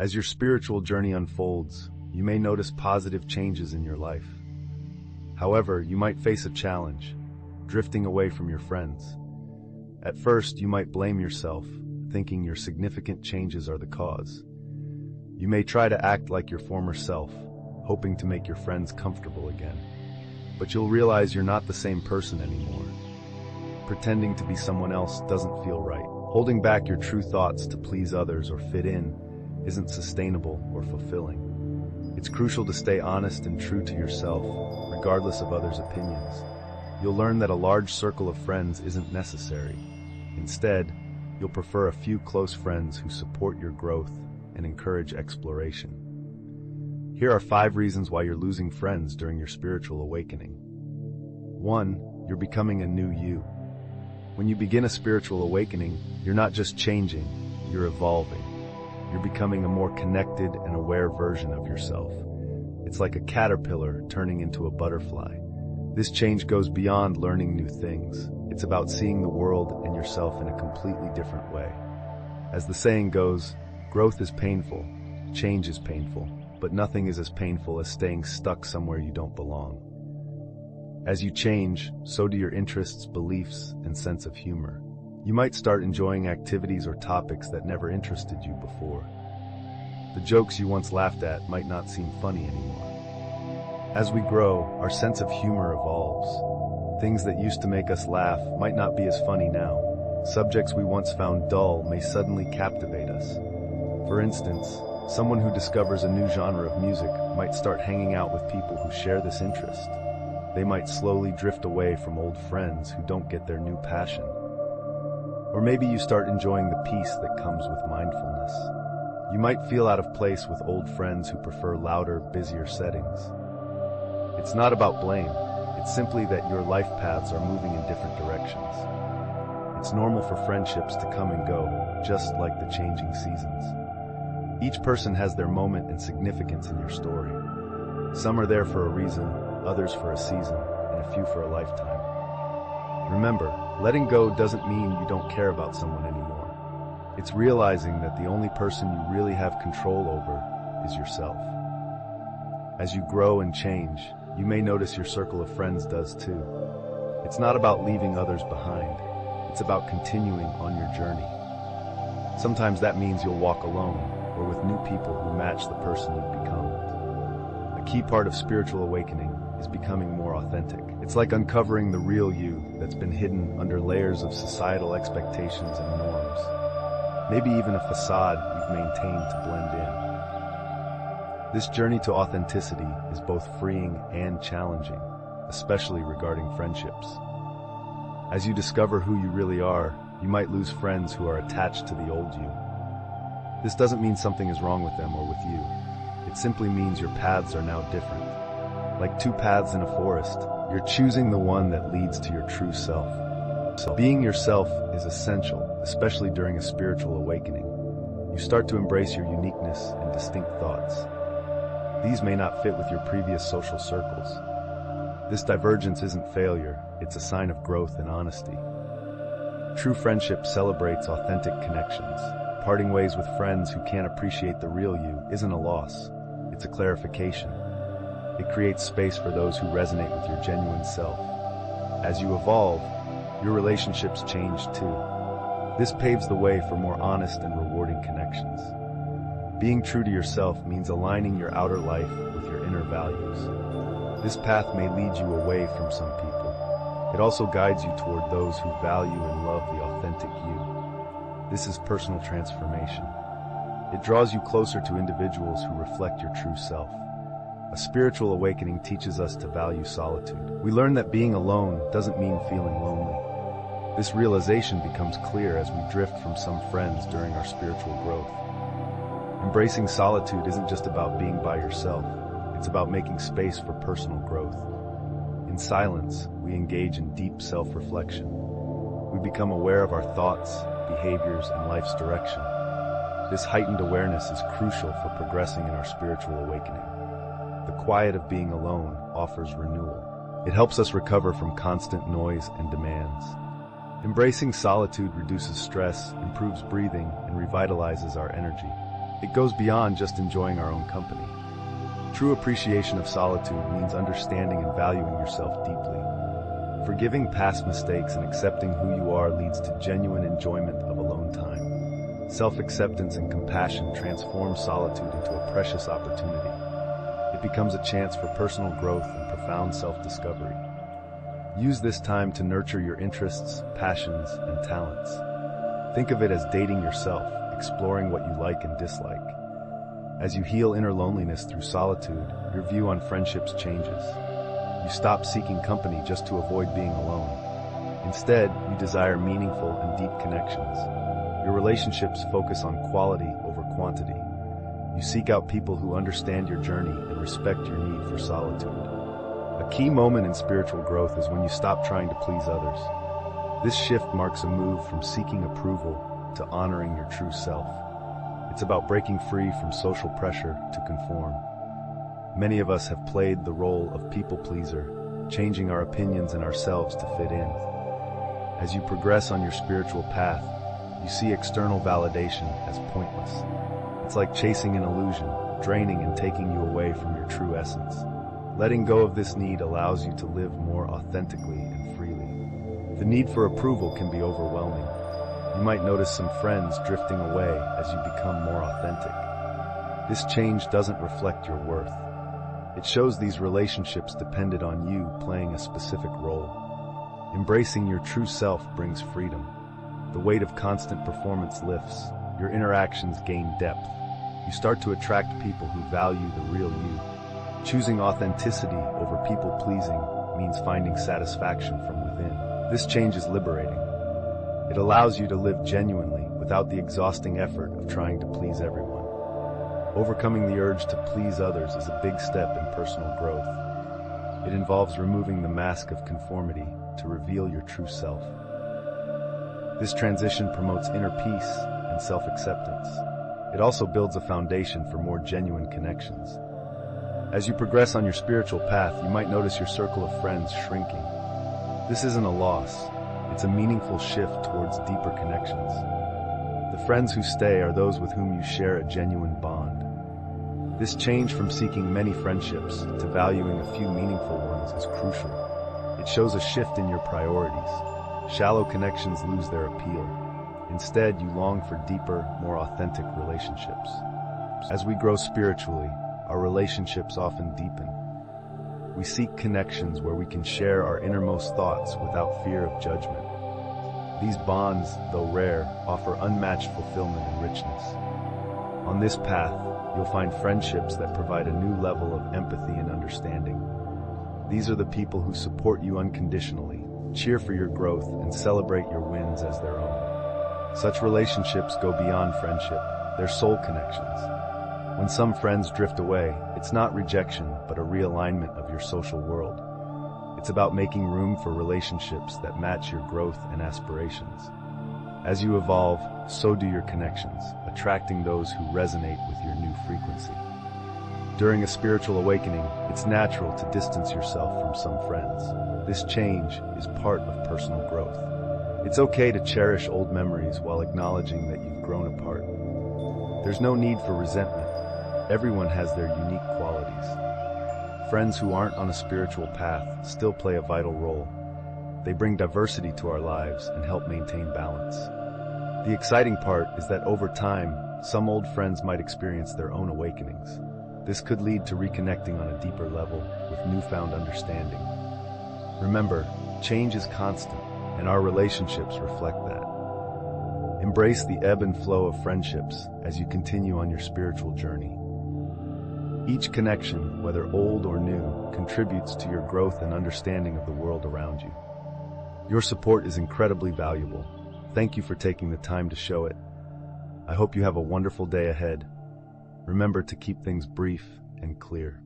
As your spiritual journey unfolds, you may notice positive changes in your life. However, you might face a challenge, drifting away from your friends. At first, you might blame yourself, thinking your significant changes are the cause. You may try to act like your former self, hoping to make your friends comfortable again. But you'll realize you're not the same person anymore. Pretending to be someone else doesn't feel right. Holding back your true thoughts to please others or fit in isn't sustainable or fulfilling. It's crucial to stay honest and true to yourself, regardless of others' opinions. You'll learn that a large circle of friends isn't necessary. Instead, you'll prefer a few close friends who support your growth and encourage exploration. Here are 5 reasons why you're losing friends during your spiritual awakening. 1. You're becoming a new you. When you begin a spiritual awakening, you're not just changing, you're evolving. You're becoming a more connected and aware version of yourself. It's like a caterpillar turning into a butterfly. This change goes beyond learning new things. It's about seeing the world and yourself in a completely different way. As the saying goes, growth is painful, change is painful, but nothing is as painful as staying stuck somewhere you don't belong. As you change, so do your interests, beliefs, and sense of humor. You might start enjoying activities or topics that never interested you before. The jokes you once laughed at might not seem funny anymore. As we grow, our sense of humor evolves. Things that used to make us laugh might not be as funny now. Subjects we once found dull may suddenly captivate us. For instance, someone who discovers a new genre of music might start hanging out with people who share this interest. They might slowly drift away from old friends who don't get their new passion. Or maybe you start enjoying the peace that comes with mindfulness. You might feel out of place with old friends who prefer louder, busier settings. It's not about blame. It's simply that your life paths are moving in different directions. It's normal for friendships to come and go, just like the changing seasons. Each person has their moment and significance in your story. Some are there for a reason, others for a season, and a few for a lifetime. Remember, letting go doesn't mean you don't care about someone anymore. It's realizing that the only person you really have control over is yourself. As you grow and change, you may notice your circle of friends does too. It's not about leaving others behind. It's about continuing on your journey. Sometimes that means you'll walk alone, or with new people who match the person you've become. A key part of spiritual awakening is becoming more authentic. It's like uncovering the real you that's been hidden under layers of societal expectations and norms. Maybe even a facade you've maintained to blend in. This journey to authenticity is both freeing and challenging, especially regarding friendships. As you discover who you really are, you might lose friends who are attached to the old you. This doesn't mean something is wrong with them or with you. It simply means your paths are now different. Like 2 paths in a forest, you're choosing the one that leads to your true self. So being yourself is essential, especially during a spiritual awakening. You start to embrace your uniqueness and distinct thoughts. These may not fit with your previous social circles. This divergence isn't failure, it's a sign of growth and honesty. True friendship celebrates authentic connections. Parting ways with friends who can't appreciate the real you isn't a loss, it's a clarification. It creates space for those who resonate with your genuine self. As you evolve, your relationships change too. This paves the way for more honest and rewarding connections. Being true to yourself means aligning your outer life with your inner values. This path may lead you away from some people. It also guides you toward those who value and love the authentic you. This is personal transformation. It draws you closer to individuals who reflect your true self. A spiritual awakening teaches us to value solitude. We learn that being alone doesn't mean feeling lonely. This realization becomes clear as we drift from some friends during our spiritual growth. Embracing solitude isn't just about being by yourself. It's about making space for personal growth. In silence, we engage in deep self-reflection. We become aware of our thoughts, behaviors, and life's direction. This heightened awareness is crucial for progressing in our spiritual awakening. The quiet of being alone offers renewal. It helps us recover from constant noise and demands. Embracing solitude reduces stress, improves breathing, and revitalizes our energy. It goes beyond just enjoying our own company. True appreciation of solitude means understanding and valuing yourself deeply. Forgiving past mistakes and accepting who you are leads to genuine enjoyment of alone time. Self-acceptance and compassion transform solitude into a precious opportunity. It becomes a chance for personal growth and profound self-discovery. Use this time to nurture your interests, passions, and talents. Think of it as dating yourself, exploring what you like and dislike. As you heal inner loneliness through solitude, your view on friendships changes. You stop seeking company just to avoid being alone. Instead, you desire meaningful and deep connections. Your relationships focus on quality over quantity. You seek out people who understand your journey and respect your need for solitude. A key moment in spiritual growth is when you stop trying to please others. This shift marks a move from seeking approval to honoring your true self. It's about breaking free from social pressure to conform. Many of us have played the role of people pleaser, changing our opinions and ourselves to fit in. As you progress on your spiritual path, you see external validation as pointless. It's like chasing an illusion, draining and taking you away from your true essence. Letting go of this need allows you to live more authentically and freely. The need for approval can be overwhelming. You might notice some friends drifting away as you become more authentic. This change doesn't reflect your worth. It shows these relationships depended on you playing a specific role. Embracing your true self brings freedom. The weight of constant performance lifts. Your interactions gain depth. You start to attract people who value the real you. Choosing authenticity over people-pleasing means finding satisfaction from within. This change is liberating. It allows you to live genuinely without the exhausting effort of trying to please everyone. Overcoming the urge to please others is a big step in personal growth. It involves removing the mask of conformity to reveal your true self. This transition promotes inner peace and self-acceptance. It also builds a foundation for more genuine connections. As you progress on your spiritual path, you might notice your circle of friends shrinking. This isn't a loss. It's a meaningful shift towards deeper connections. The friends who stay are those with whom you share a genuine bond. This change from seeking many friendships to valuing a few meaningful ones is crucial. It shows a shift in your priorities. Shallow connections lose their appeal. Instead, you long for deeper, more authentic relationships. As we grow spiritually, our relationships often deepen. We seek connections where we can share our innermost thoughts without fear of judgment. These bonds, though rare, offer unmatched fulfillment and richness. On this path, you'll find friendships that provide a new level of empathy and understanding. These are the people who support you unconditionally, cheer for your growth, and celebrate your wins as their own. Such relationships go beyond friendship. They're soul connections. When some friends drift away, it's not rejection, but a realignment of your social world. It's about making room for relationships that match your growth and aspirations. As you evolve, so do your connections, attracting those who resonate with your new frequency. During a spiritual awakening, it's natural to distance yourself from some friends. This change is part of personal growth. It's okay to cherish old memories while acknowledging that you've grown apart. There's no need for resentment. Everyone has their unique qualities. Friends who aren't on a spiritual path still play a vital role. They bring diversity to our lives and help maintain balance. The exciting part is that over time, some old friends might experience their own awakenings. This could lead to reconnecting on a deeper level with newfound understanding. Remember, change is constant, and our relationships reflect that. Embrace the ebb and flow of friendships as you continue on your spiritual journey. Each connection, whether old or new, contributes to your growth and understanding of the world around you. Your support is incredibly valuable. Thank you for taking the time to show it. I hope you have a wonderful day ahead. Remember to keep things brief and clear.